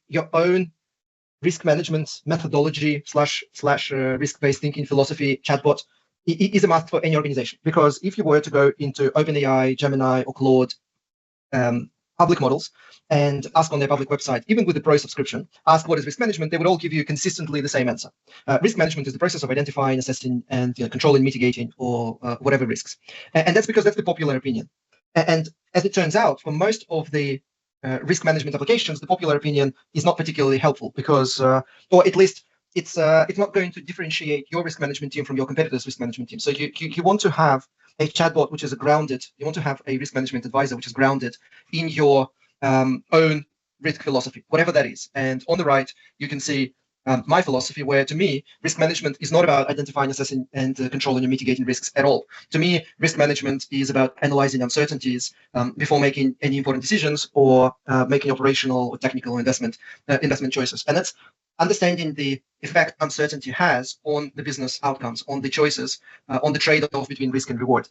your own risk management methodology slash risk-based thinking philosophy chatbot is a must for any organization. Because if you were to go into OpenAI, Gemini, or Claude public models and ask on their public website, even with the pro subscription, ask what is risk management, they would all give you consistently the same answer. Risk management is the process of identifying, assessing, and controlling, mitigating, or whatever risks. And that's because that's the popular opinion. And as it turns out, for most of the risk management applications, the popular opinion is not particularly helpful because, or at least it's not going to differentiate your risk management team from your competitor's risk management team. So you want to have a chatbot which is you want to have a risk management advisor which is grounded in your own risk philosophy, whatever that is. And on the right, you can see my philosophy, where to me, risk management is not about identifying, assessing, and controlling and mitigating risks at all. To me, risk management is about analyzing uncertainties before making any important decisions or making operational or technical investment choices. And that's understanding the effect uncertainty has on the business outcomes, on the choices, on the trade-off between risk and reward.